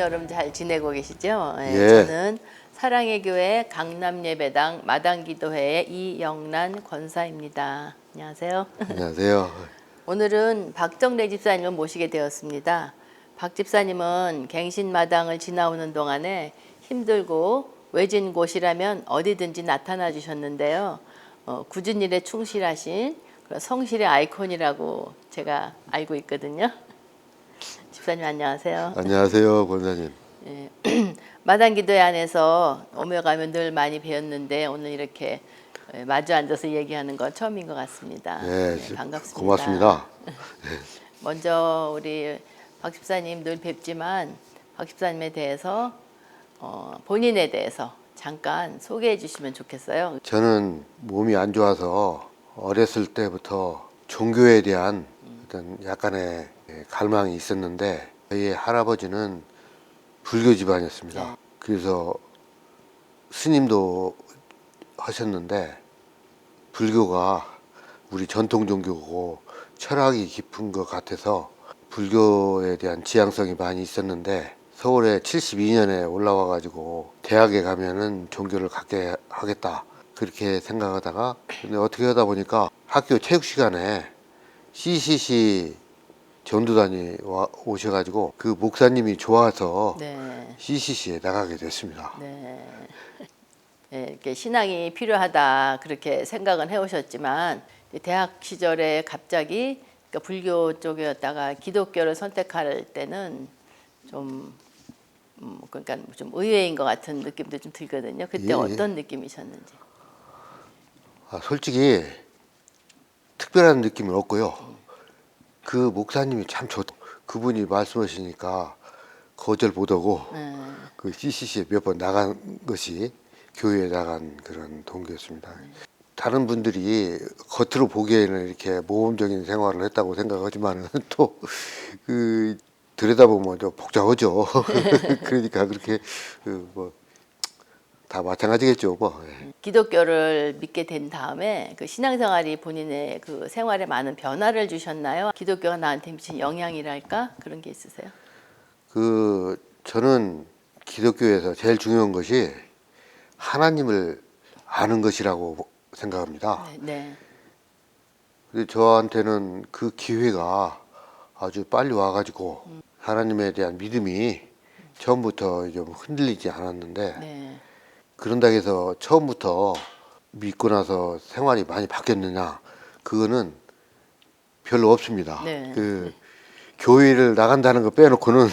여러분 잘 지내고 계시죠? 네, 예. 저는 사랑의 교회 강남예배당 마당기도회의 이영란 권사입니다. 안녕하세요. 안녕하세요. 오늘은 박정래 집사님을 모시게 되었습니다. 박 집사님은 갱신마당을 지나오는 동안에 힘들고 외진 곳이라면 어디든지 나타나 주셨는데요. 굳은 일에 충실하신 그런 성실의 아이콘이라고 제가 알고 있거든요. 집사님 안녕하세요. 안녕하세요, 권사님. 예, 마당기도회 안에서 오며 가며 늘 많이 배웠는데 오늘 이렇게 마주 앉아서 얘기하는 건 처음인 것 같습니다. 예, 네, 반갑습니다. 고맙습니다. 먼저 우리 박 집사님 늘 뵙지만 박 집사님에 대해서 본인에 대해서 잠깐 소개해 주시면 좋겠어요. 저는 몸이 안 좋아서 어렸을 때부터 종교에 대한 어떤 약간의 갈망이 있었는데 저희 할아버지는 불교 집안이었습니다. 네. 그래서 스님도 하셨는데 불교가 우리 전통 종교고 철학이 깊은 것 같아서 불교에 대한 지향성이 많이 있었는데 서울에 72년에 올라와 가지고 대학에 가면은 종교를 갖게 하겠다 그렇게 생각하다가 근데 어떻게 하다 보니까 학교 체육 시간에 CCC 전도단이 오셔가지고 그 목사님이 좋아서 네. CCC에 나가게 됐습니다. 네. 네, 이렇게 신앙이 필요하다 그렇게 생각은 해오셨지만 대학 시절에 갑자기 그러니까 불교 쪽이었다가 기독교를 선택할 때는 좀 그러니까 좀 의외인 것 같은 느낌도 좀 들거든요. 그때 예, 예. 어떤 느낌이셨는지. 솔직히 특별한 느낌은 없고요. 그 목사님이 참 그분이 말씀하시니까 거절 못하고 그 CCC에 몇 번 나간 것이 교회에 나간 그런 동기였습니다. 다른 분들이 겉으로 보기에는 이렇게 모험적인 생활을 했다고 생각하지만은 또 그 들여다보면 좀 복잡하죠. 그러니까 그렇게 뭐 다 마찬가지겠죠. 뭐. 기독교를 믿게 된 다음에 그 신앙생활이 본인의 그 생활에 많은 변화를 주셨나요? 기독교가 나한테 미친 영향이랄까 그런 게 있으세요? 저는 기독교에서 제일 중요한 것이 하나님을 아는 것이라고 생각합니다. 네. 근데 저한테는 그 기회가 아주 빨리 와가지고 하나님에 대한 믿음이 처음부터 좀 흔들리지 않았는데 네. 그런다고 해서 처음부터 믿고 나서 생활이 많이 바뀌었느냐 그거는 별로 없습니다. 네. 그 교회를 나간다는 거 빼놓고는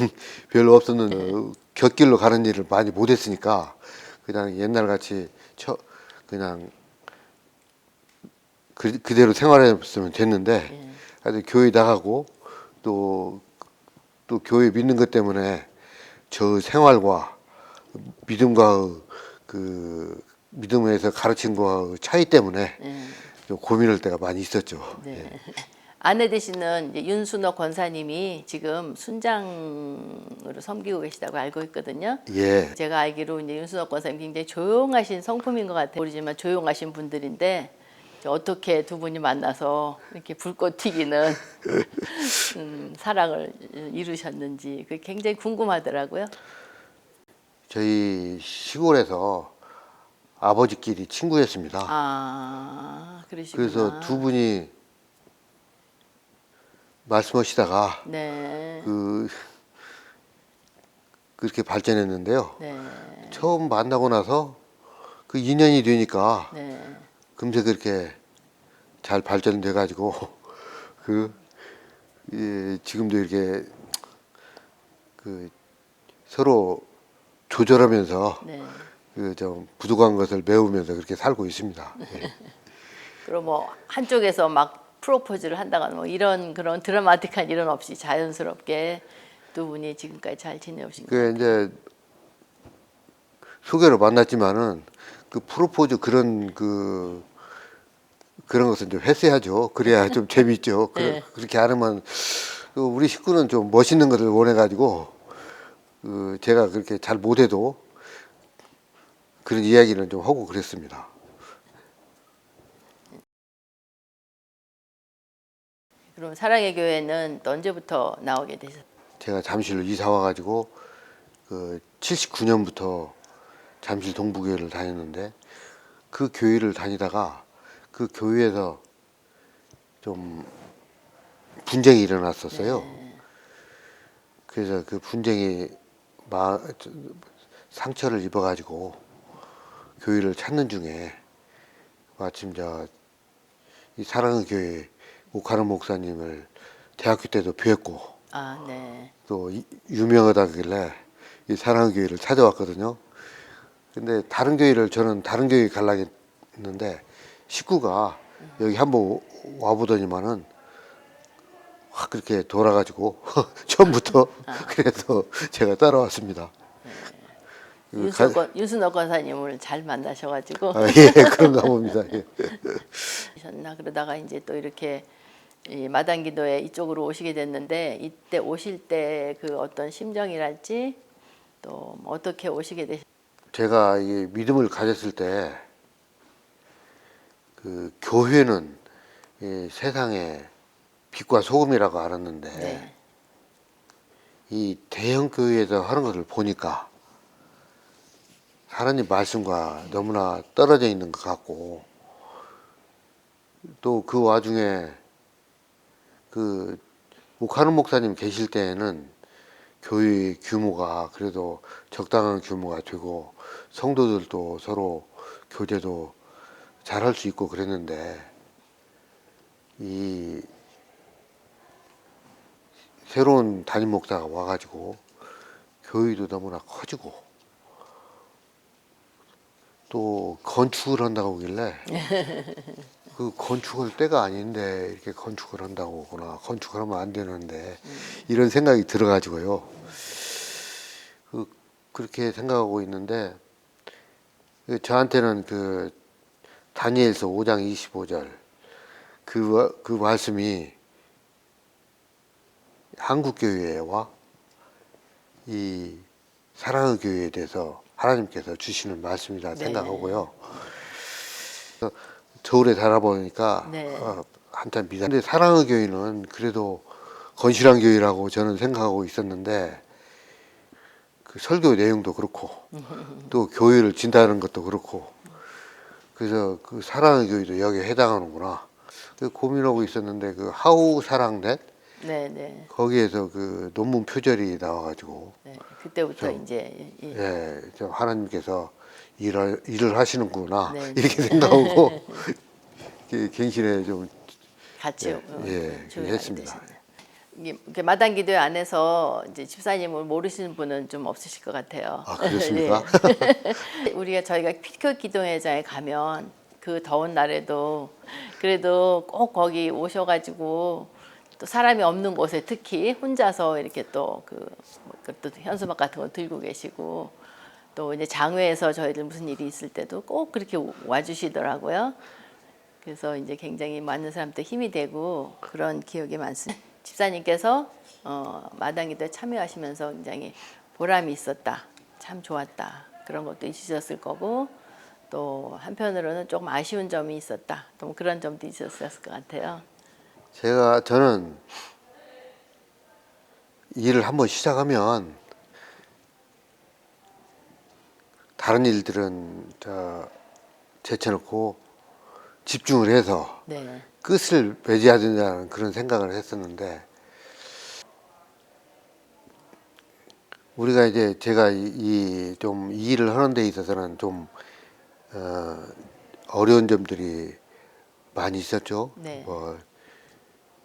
별로 없었는데 곁길로 가는 일을 많이 못했으니까 그냥 옛날 같이 그냥 그대로 생활했으면 됐는데 하여튼 교회 나가고 또 교회 믿는 것 때문에 저 생활과 믿음과 그 믿음에서 가르친 거와 차이 때문에 좀 고민할 때가 많이 있었죠. 네. 아내 되시는 이제 윤순옥 권사님이 지금 순장으로 섬기고 계시다고 알고 있거든요. 예. 제가 알기로 이제 윤순옥 권사님 굉장히 조용하신 성품인 것 같아요. 모르지만 조용하신 분들인데 어떻게 두 분이 만나서 이렇게 불꽃 튀기는 사랑을 이루셨는지 그게 굉장히 궁금하더라고요. 저희 시골에서 아버지끼리 친구였습니다. 아, 그러시구나. 그래서 두 분이 말씀하시다가 네. 그렇게 발전했는데요. 네. 처음 만나고 나서 그 인연이 되니까 네. 금세 그렇게 잘 발전돼 가지고 지금도 이렇게 서로 조절하면서 네. 좀 부족한 것을 메우면서 그렇게 살고 있습니다. 예. 그럼 뭐 한쪽에서 막 프로포즈를 한다거나 뭐 이런 그런 드라마틱한 일은 없이 자연스럽게 두 분이 지금까지 잘 지내오신 거예요. 이제 소개로 만났지만은 그 프로포즈 그런 그런 것은 좀 했어야죠. 그래야 좀 재밌죠. 네. 그렇게 안 하면 우리 식구는 좀 멋있는 것을 원해가지고 제가 그렇게 잘 못해도 그런 이야기는 좀 하고 그랬습니다. 그럼 사랑의 교회는 또 언제부터 나오게 되셨어요? 제가 잠실로 이사 와가지고 그 79년부터 잠실 동부교회를 다녔는데 그 교회를 다니다가 그 교회에서 좀 분쟁이 일어났었어요. 네. 그래서 그 분쟁이 상처를 입어가지고 교회를 찾는 중에 마침 이 사랑의 교회 오카는 목사님을 대학교 때도 뵀고 아, 네. 또 유명하다길래 이 사랑의 교회를 찾아왔거든요. 근데 저는 다른 교회 가려고 했는데 식구가 여기 한번 와보더니만은 확 그렇게 돌아가지고 처음부터 그래서 제가 따라왔습니다. 유순옥 권사님을 잘 만나셔가지고 예, 그런가 봅니다. 예. 셨나 그러다가 이제 또 이렇게 이 마당기도에 이쪽으로 오시게 됐는데 이때 오실 때 그 어떤 심정이랄지 또뭐 어떻게 오시게 되셨? 제가 이 믿음을 가졌을 때 그 교회는 이 세상의 빛과 소금이라고 알았는데 네. 이 대형 교회에서 하는 것을 보니까 하나님 말씀과 너무나 떨어져 있는 것 같고 또 그 와중에 그 오카는 목사님 계실 때에는 교회 규모가 그래도 적당한 규모가 되고 성도들도 서로 교제도 잘할 수 있고 그랬는데 이 새로운 담임 목사가 와가지고 교회도 너무나 커지고 또 건축을 한다고 하길래 그 건축할 때가 아닌데 이렇게 건축을 한다고 하구나 건축을 하면 안 되는데 이런 생각이 들어가지고요 그렇게 생각하고 있는데 저한테는 그 다니엘서 5장 25절 그 말씀이 한국교회와 이 사랑의 교회에 대해서 하나님께서 주시는 말씀이라 생각하고요. 그래서 서울에 살아보니까 네. 한참 비싼. 근데 사랑의 교회는 그래도 건실한 교회라고 저는 생각하고 있었는데 그 설교 내용도 그렇고 또 교회를 진단하는 것도 그렇고 그래서 그 사랑의 교회도 여기에 해당하는구나. 고민하고 있었는데 그 하우 사랑넷 네. 거기에서 그 논문 표절이 나와가지고 네. 그때부터 이제 예, 저 하나님께서 일을 하시는구나 네. 이렇게 생각하고 갱신에 좀 같이 했습니다. 이게 마당 기도회 안에서 이제 집사님을 모르시는 분은 좀 없으실 것 같아요. 아 그렇습니까? 저희가 피크 기도회장에 가면 그 더운 날에도 그래도 꼭 거기 오셔가지고 또 사람이 없는 곳에 특히 혼자서 이렇게 또 현수막 같은 거 들고 계시고 또 이제 장외에서 저희들 무슨 일이 있을 때도 꼭 그렇게 와주시더라고요. 그래서 이제 굉장히 많은 사람한테 힘이 되고 그런 기억이 많습니다. 집사님께서 마당기도에 참여하시면서 굉장히 보람이 있었다, 참 좋았다 그런 것도 있으셨을 거고 또 한편으로는 조금 아쉬운 점이 있었다, 또 그런 점도 있었을 것 같아요. 저는 일을 한번 시작하면 다른 일들은 제쳐놓고 집중을 해서 네. 끝을 맺어야 된다는 그런 생각을 했었는데 우리가 이제 제가 이 일을 하는 데 있어서는 좀 어려운 점들이 많이 있었죠. 네. 뭐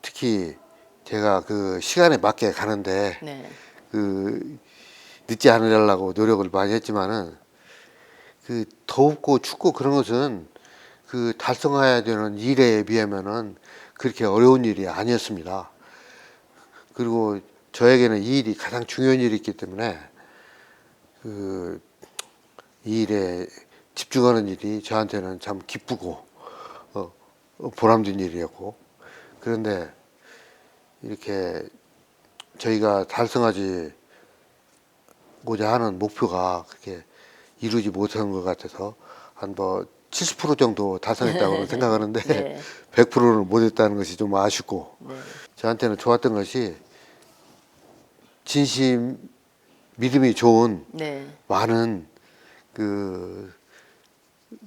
특히 제가 그 시간에 맞게 가는데 네. 그 늦지 않으려고 노력을 많이 했지만은 그 덥고 춥고 그런 것은 그 달성해야 되는 일에 비하면은 그렇게 어려운 일이 아니었습니다. 그리고 저에게는 이 일이 가장 중요한 일이 있기 때문에 이 일에 집중하는 일이 저한테는 참 기쁘고 보람된 일이었고 그런데 이렇게 저희가 달성하고자 하는 목표가 그렇게 이루지 못한 것 같아서 한 70% 정도 달성했다고 생각하는데 네. 100%를 못했다는 것이 좀 아쉽고 네. 저한테는 좋았던 것이 진심으로 믿음이 좋은 네. 많은 그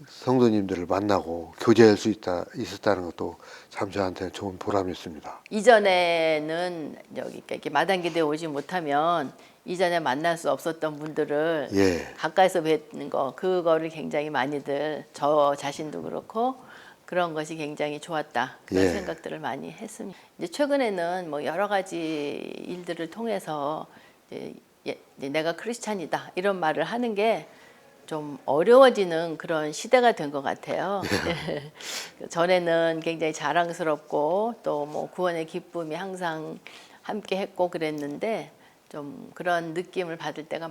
성도님들을 만나고 교제할 수 있었다는 것도 참 저한테는 좋은 보람이었습니다. 이전에는 여기 이렇게 마당기도에 오지 못하면 이전에 만날 수 없었던 분들을 예. 가까이서 뵙는 거, 그거를 굉장히 많이들 저 자신도 그렇고 그런 것이 굉장히 좋았다, 그런 예. 생각들을 많이 했습니다. 이제 최근에는 뭐 여러 가지 일들을 통해서 이제 내가 크리스찬이다 이런 말을 하는 게 좀 어려워지는 그런 시대가 된 것 같아요. 전에는 굉장히 자랑스럽고 또 뭐 구원의 기쁨이 항상 함께 했고 그랬는데 좀 그런 느낌을 받을 때가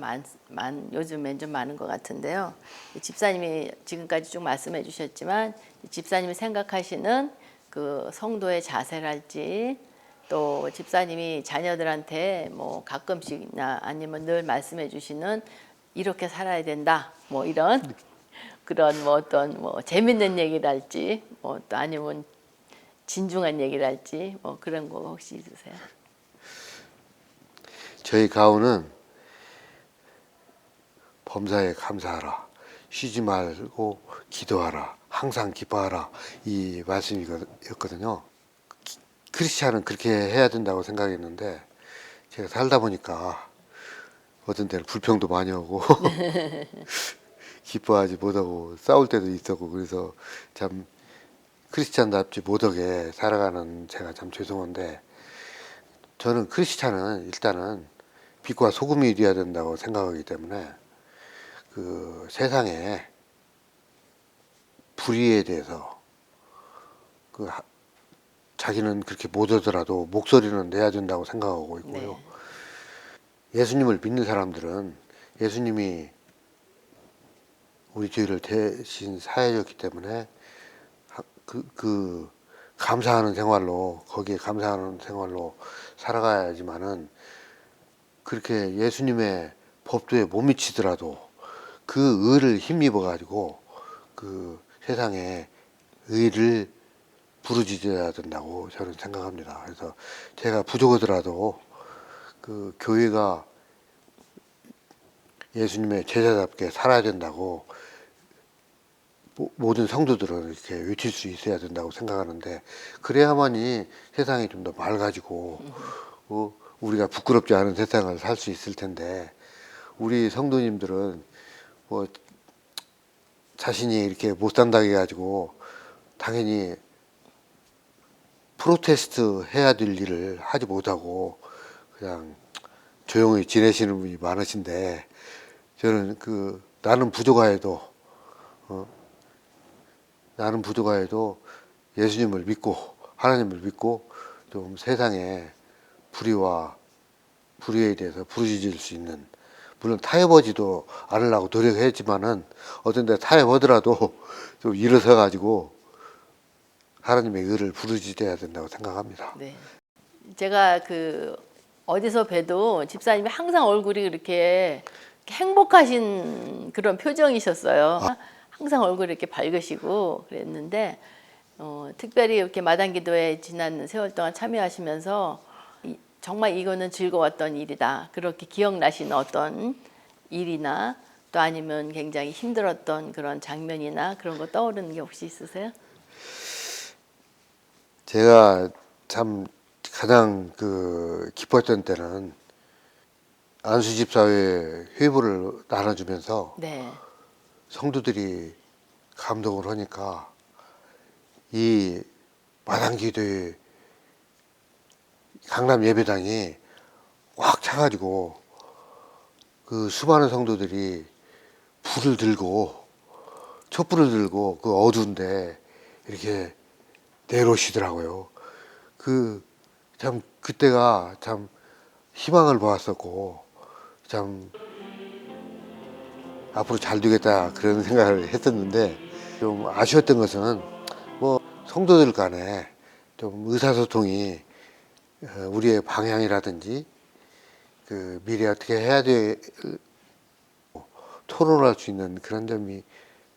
요즘엔 좀 많은 것 같은데요. 집사님이 지금까지 쭉 말씀해 주셨지만 집사님이 생각하시는 그 성도의 자세랄지 또 집사님이 자녀들한테 뭐 가끔씩이나 아니면 늘 말씀해 주시는 이렇게 살아야 된다 뭐 이런 그런 뭐 어떤 뭐 재밌는 얘기랄지 뭐 또 아니면 진중한 얘기랄지 뭐 그런 거 혹시 있으세요? 저희 가훈은 범사에 감사하라, 쉬지 말고 기도하라, 항상 기뻐하라, 이 말씀이었거든요. 크리스찬은 그렇게 해야 된다고 생각했는데 제가 살다 보니까 어떤 때는 불평도 많이 하고 기뻐하지 못하고 싸울 때도 있었고, 그래서 참 크리스찬답지 못하게 살아가는 제가 참 죄송한데, 저는 크리스찬은 일단은 빛과 소금이 되어야 된다고 생각하기 때문에 그 세상에 불의에 대해서 그 자기는 그렇게 못하더라도 목소리는 내야 된다고 생각하고 있고요. 네. 예수님을 믿는 사람들은 예수님이 우리 죄를 대신 사하셨기 때문에 그 감사하는 생활로, 거기에 감사하는 생활로 살아가야지만은, 그렇게 예수님의 법도에 못 미치더라도 그 의를 힘입어 가지고 그 세상에 의를 부르짖어야 된다고 저는 생각합니다. 그래서 제가 부족하더라도 그 교회가 예수님의 제자답게 살아야 된다고 모든 성도들은 이렇게 외칠 수 있어야 된다고 생각하는데, 그래야만이 세상이 좀 더 맑아지고 우리가 부끄럽지 않은 세상을 살 수 있을 텐데, 우리 성도님들은 뭐 자신이 이렇게 못 산다고 해가지고 당연히 프로테스트 해야 될 일을 하지 못하고 그냥 조용히 지내시는 분이 많으신데, 저는 그 나는 부족하여도 예수님을 믿고 하나님을 믿고 좀 세상에 불의에 대해서 부르짖을 수 있는, 물론 타협하지도 않으려고 노력했지만은 어떤 데 타협하더라도 좀 일어서 가지고 하나님의 의를 부르짖어야 된다고 생각합니다. 네. 제가 그 어디서 봬도 집사님이 항상 얼굴이 그렇게 행복하신 그런 표정이셨어요. 항상 얼굴이 이렇게 밝으시고 그랬는데 특별히 이렇게 마당기도에 지난 세월 동안 참여하시면서 정말 이거는 즐거웠던 일이다, 그렇게 기억나시는 어떤 일이나 또 아니면 굉장히 힘들었던 그런 장면이나 그런 거 떠오르는 게 혹시 있으세요? 제가 참 가장 그 기뻤던 때는 안수집사회 회부를 나눠주면서 네. 성도들이 감동을 하니까 이 마당기도의 강남 예배당이 꽉 차가지고 그 수많은 성도들이 촛불을 들고 그 어두운데 이렇게 내려오시더라고요. 참 그때가 참 희망을 보았었고, 참 앞으로 잘 되겠다 그런 생각을 했었는데, 좀 아쉬웠던 것은 뭐 성도들 간에 좀 의사소통이 우리의 방향이라든지 그 미래 어떻게 해야 돼 토론할 수 있는 그런 점이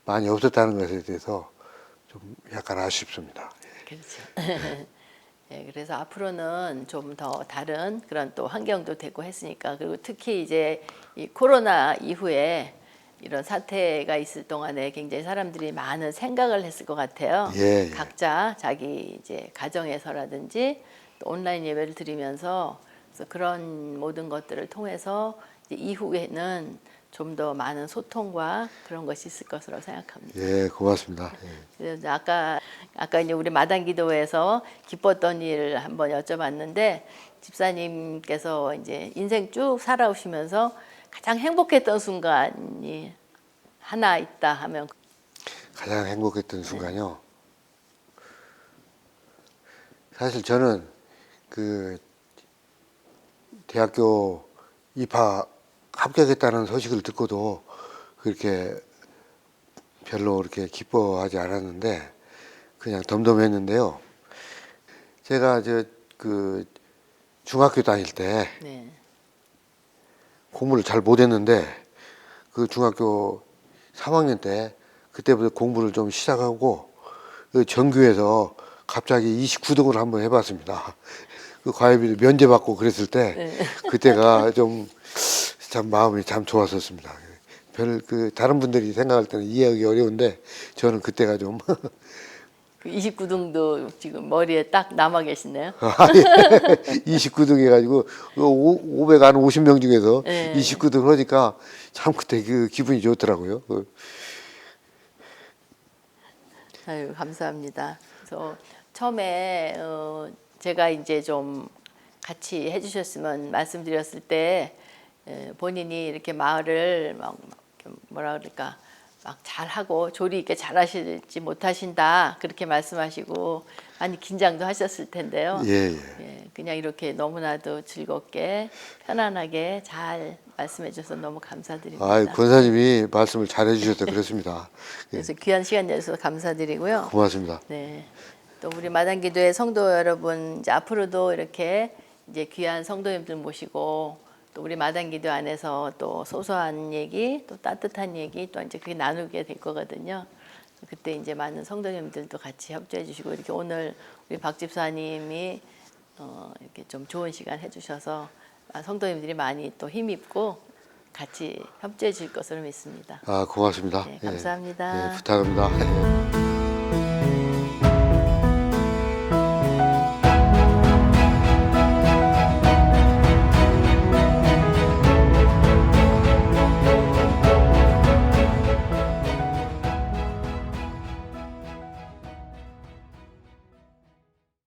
많이 없었다는 것에 대해서 좀 약간 아쉽습니다. 그렇죠. 네, 그래서 앞으로는 좀 더 다른 그런 또 환경도 되고 했으니까 그리고 특히 이제 이 코로나 이후에 이런 사태가 있을 동안에 굉장히 사람들이 많은 생각을 했을 것 같아요. 예, 예. 각자 자기 이제 가정에서라든지 또 온라인 예배를 드리면서 그래서 그런 모든 것들을 통해서 이제 이후에는 좀 더 많은 소통과 그런 것이 있을 것으로 생각합니다. 예, 고맙습니다. 예. 그래서 아까 이제 우리 마당 기도회에서 기뻤던 일을 한번 여쭤봤는데 집사님께서 이제 인생 쭉 살아오시면서 가장 행복했던 순간이 하나 있다 하면 가장 행복했던 순간요. 사실 저는 그 대학교 입학 합격했다는 소식을 듣고도 그렇게 별로 그렇게 기뻐하지 않았는데 그냥 덤덤했는데요. 제가 그 중학교 다닐 때 네. 공부를 잘 못했는데 그 중학교 3학년 때 그때부터 공부를 좀 시작하고 그 정규에서 갑자기 29등을 한번 해봤습니다. 그 과외비도 면제받고 그랬을 때 네. 그때가 좀 참 마음이 참 좋았었습니다. 별 그 다른 분들이 생각할 때는 이해하기 어려운데 저는 그때가 좀 그 29등도 지금 머리에 딱 남아 계시네요. 29등 해가지고 500 한 50명 중에서 네. 29등을 하니까 참 그때 그 기분이 좋더라고요. 아유, 감사합니다. 그래서 처음에 제가 이제 좀 같이 해주셨으면 말씀드렸을 때 본인이 이렇게 말을 막 뭐라 그럴까 막 잘하고 조리 있게 잘하실지 못하신다 그렇게 말씀하시고 많이 긴장도 하셨을 텐데요. 예, 예. 예, 그냥 이렇게 너무나도 즐겁게 편안하게 잘 말씀해 주셔서 너무 감사드립니다. 아, 권사님이 말씀을 잘 해주셔서 그렇습니다. 그래서 귀한 시간 내주셔서 감사드리고요. 고맙습니다. 네. 또 우리 마당기도의 성도 여러분 이제 앞으로도 이렇게 이제 귀한 성도님들 모시고 또 우리 마당기도 안에서 또 소소한 얘기 또 따뜻한 얘기 또 이제 그게 나누게 될 거거든요. 그때 이제 많은 성도님들도 같이 협조해 주시고 이렇게 오늘 우리 박 집사님이 이렇게 좀 좋은 시간 해주셔서 성도님들이 많이 또 힘입고 같이 협조해 줄 것으로 믿습니다. 아, 고맙습니다. 네, 감사합니다. 예, 부탁합니다.